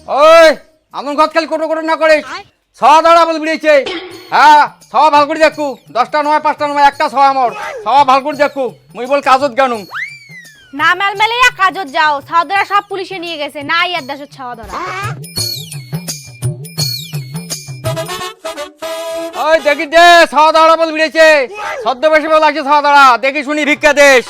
ওই আমন ঘর খালি কোটো কোটো না করে সওয়া দাঁড়া বল বিড়েছে। হ্যাঁ সওয়া ভাল করে দেখু, 10টা নয় 5টা নয় একটা সওয়া আমার সওয়া ভাল করে দেখু। মুই বল কাজত গানু না মেলমেলিয়া কাজত যাও, ছাওয়াধরা সব পুলিশে নিয়ে গেছে, না ইয়ার দেশের ছাওয়াধরা। ওই দেখি দে সওয়া দাঁড়া বল বিড়েছে, সদ্য বেশি বল লাগছে সওয়া দাঁড়া, দেখি শুনি ভিক্ষা দেশ।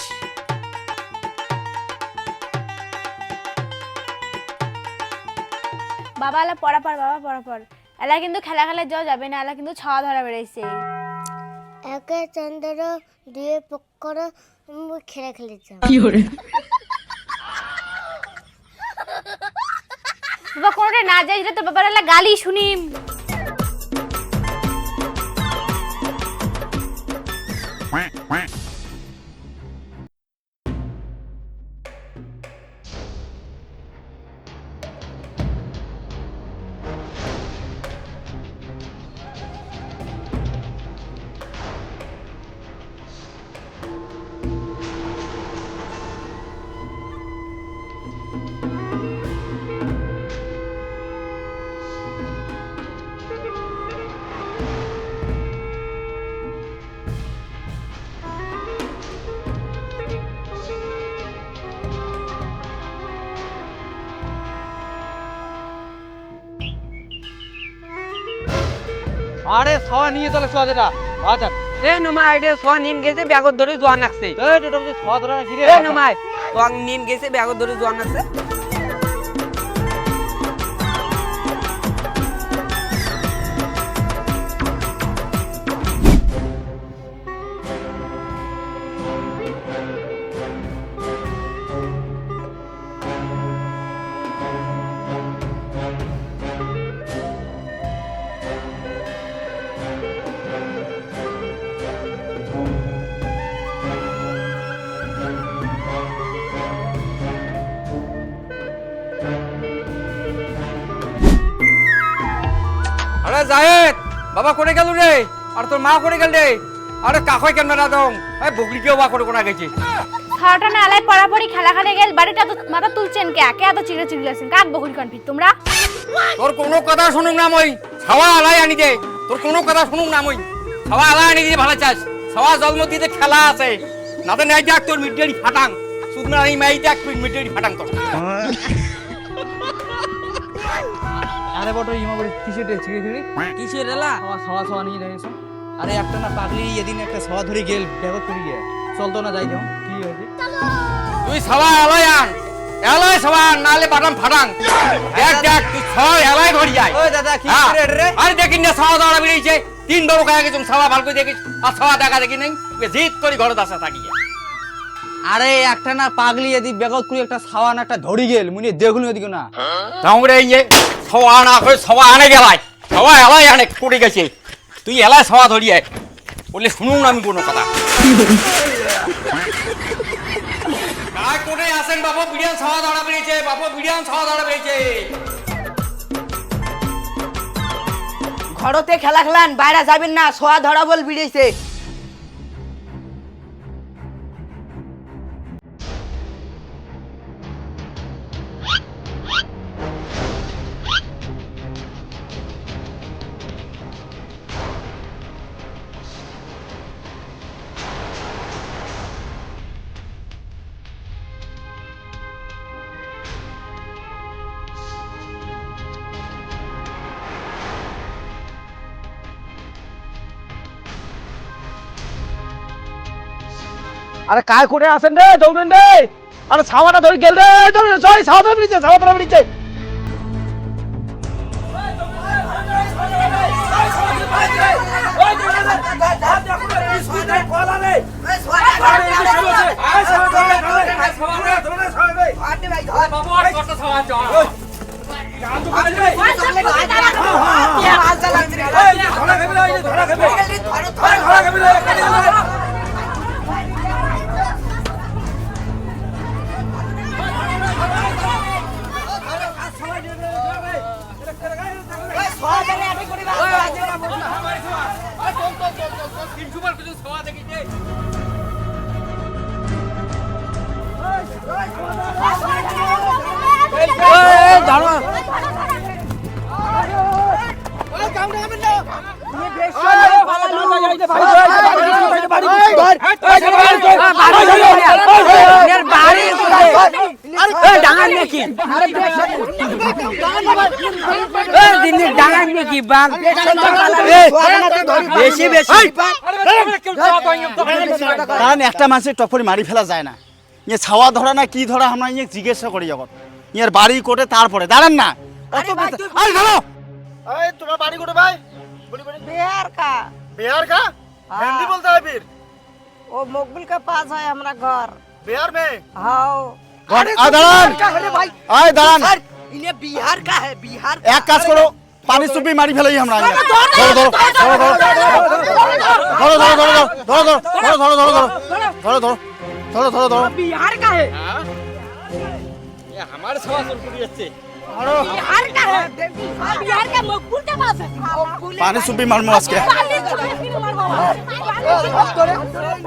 বাবা এলা পড়া পড়, বাবা পড়া পড়। এলা কিন্তু খেলা খেলা যাওয়া যাবে না, এলা কিন্তু ছাওয়াধরা বেড়াইছে। একে চন্দ্র দুয়ে পক্কর খেলা খেলেছে। বাবা কোনটা না যাই তো বাবার এলা গালি শুনিম। আরে সওয়া নিয়ে চলে সওয়া যেটা আচ্ছা এ নমাই রে সোয়া নিম গেছে ব্যাগত ধরে জোয়ান লাগছে। এই এটা তো সওয়া ধরা ঘিরে এ নমাই সোয়া নিম গেছে ব্যাগত ধরে জোয়ান লাগছে। আরে জাহেদ বাবা করে গেল রে, আর তোর মা করে গেল রে। আরে কাকই কেন না দম এই বকরি কেউ বা করে কোনা গেছে। ছাওয়াটা না এলাই পড়াপড়ি খেলা খেলা গেল, বাড়িটা তো মাথা তুলছেন কে? কে এত চিড়ে চিড়িয়েছেন? কাক বকুল কনফি তোমরা? তোর কোনো কথা শুনুক না মই, ছাওয়া আলাই আনি দে। তোর কোনো কথা শুনুক না মই, ছাওয়া আলাই আনি দিয়ে ভালো চাস। ছাওয়া জন্ম দিতে খেলা আছে, নাতে নাই দেখ তোর মিডিয়ারি ফাটাং শুধু না এই মাই দেখ মিডিয়ারি ফাটাং তোর। আরে বটো ইমা বড়ি কিসের চিড়ে চিড়ি কিসের এলা সওয়া সওয়া নিয়ে যাইছো। আরে একটা না পাগলি এদিন একটা সওয়া ধরে গেল ব্যাগত করে গিয়ে চলতো না যাই যাও কি হয়েছে। তুই ছাওয়া আলাই আন, এলাই ছাওয়া নালে বাদাম ফাটাং। দেখ দেখ তুই ছাওয়া এলাই ধরি যায়। ওই দাদা কি করে রে? আরে দেখিন না ছাওয়া দাঁড়া বেরিয়েছে, 3 বড় কায়া গেছুম ছাওয়া ভালো করে দেখিস। আর ছাওয়া দেখা দেখি নাই জিদ করে ঘরে দাসা থাকি। আরে একটা না পাগলি এদি ব্যাগত করে একটা সওয়া না একটা ধরি গেল মুনি দেখুন ওদিকে না। তাহলে এই যে ছাওয়া না কই ছাওয়া আনে গেলাই, ছাওয়া এলাই আনে পড়ে গেছে। তুই এলাই ছাওয়া ধরিয়ে বলে শুনুন আমি কোনো কথা। কাজ করে আসেন বাবু, বিড়িয়ান ছাওয়া দাঁড়া বেরিয়েছে, বাবু বিড়িয়ান ছাওয়া দাঁড়া বেরিয়েছে। ঘরতে খেলা খেলান, বাইরে যাবেন না, সোয়া ধরা বল বিড়েছে। আরে কায় করে আসেন রে দৌড়েন রে। আরে ছাওয়াটা ধরে গেল রে, ধরে জয় ছাওয়া ধরে নিচে, ছাওয়া ধরে নিচে। ধরো বেশি বেশি কারণ একটা মানুষের টপরি মারি ফেলা যায় না ইয়ে ছাওয়া ধরা না কি ধরা আমরা ইয়ে জিজ্ঞাসা করি যখন ইয়ের বাড়ি কোটে তারপরে দাঁড়ান না অত আরে ধরো এই তোমার বাড়ি কোটে ভাই बिहार का बिहार का हिंदी बोलता है फिर वो मुकबिल के पास है हमारा घर बिहार में हाँ দাঁড়ান আয় দাঁড়ান इन्हें बिहार का है बिहार এক কাজ করো পানি চুপি মারি ফেলাই আমরা ধরো ধরো ধরো ধরো ধরো ধরো ধরো ধরো ধরো ধরো ধরো ধরো ধরো ধরো बिहार का है हमारे सवा चोर करी যাচ্ছে बिहार का है बिहार का मकबूल के पास है পানি চুপি মারমু আজকে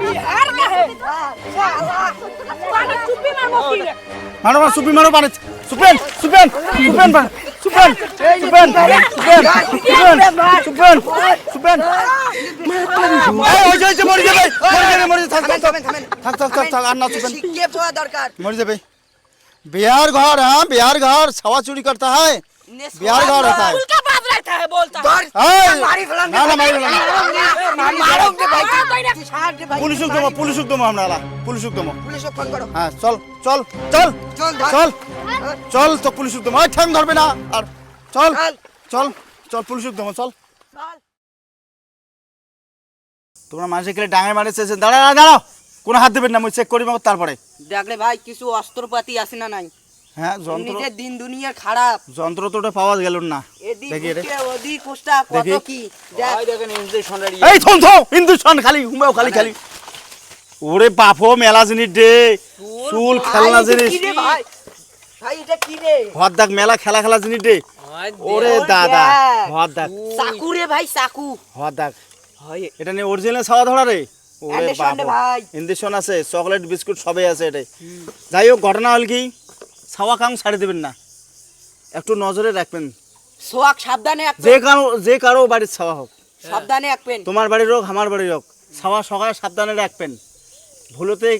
बिहार का है पानी चुप्पी मारो की মারো মারো চুপি মারো পানি সুপেন সুপেন সুপেন সুপেন সুপেন সুপেন সুপেন এই ওই যে মরে যাবে মরে যাবে থাক থাক থাক থাক থাক থাক আর না সুপেন শিক্ষে ছোয়া দরকার मर जाबे बिहार घर हाँ बिहार घर छवा चोरी करता है बिहार घर होता है उनका बात रहता है बोलता है मारी फलान ना ना मारी मारोगे भाई पुलिस दम हमरा पुलिस दम पुलिस को फोन करो हाँ चल चल चल चल धर। चल चल तो पुलिस दम ओए ठैंग धरबे ना और चल चल। चल चल पुलिस दम चल তোমরা মাঝে গেলে ডাঙে মারেছে দাঁড়া দাঁড়াও কোন হাত দেবেন না মই চেক করি মাগো তারপরে দেখলে ভাই কিছু অস্ত্রপাতি আছে না নাই হ্যাঁ যন্ত্র নিজের দিন দুনিয়া খারাপ যন্ত্র তো পাওয়া গেল না এদিক দেখি রে কুষ্টা, ওদিক কুষ্টা, কত দেখি। কি দেখ দেখেন ইঞ্জেকশন রেডি এই থম থম হিন্দুস্তান খালি হুমাও খালি খালি ওরে বাপো মেলা জিনিস দে চুল খেলনা ভাই, জিনিস কি রে ভাই ভাই এটা কি রে হদ দাগ মেলা খেলা খেলা জিনিস দে ওরে দাদা দেখ। হদ দাগ চাকু রে ভাই চাকু হদ দাগ হয় এটা নিয়ে অরিজিনাল ছাওয়া ধরা রে ওরে Anderson রে বাপো ভাই। ইন্ডিশন আছে চকলেট বিস্কুট সবই আছে এটাই যাই হোক ঘটনা হল কি ছাওয়া কাম ছাড়ি দেবেন না একটু নজরে রাখবেন সোয়াক সাবধানে এক যে কারো বাড়ির ছাওয়া হোক সাবধানে একপেন তোমার বাড়ির হোক আমার বাড়ির হোক ছাওয়া সকালে সাবধানে রাখবেন ভুলোতে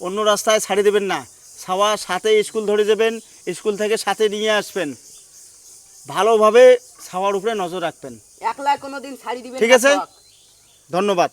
অন্য রাস্তায় ছাড়ি দেবেন না ছাওয়া সাথে স্কুল ধরে যাবেন স্কুল থেকে সাথে নিয়ে আসবেন ভালোভাবে ছাওয়ার উপরে নজর রাখবেন একলা কোনোদিন ছাড়ি দিবেন ঠিক না আছে সোয়াক। ধন্যবাদ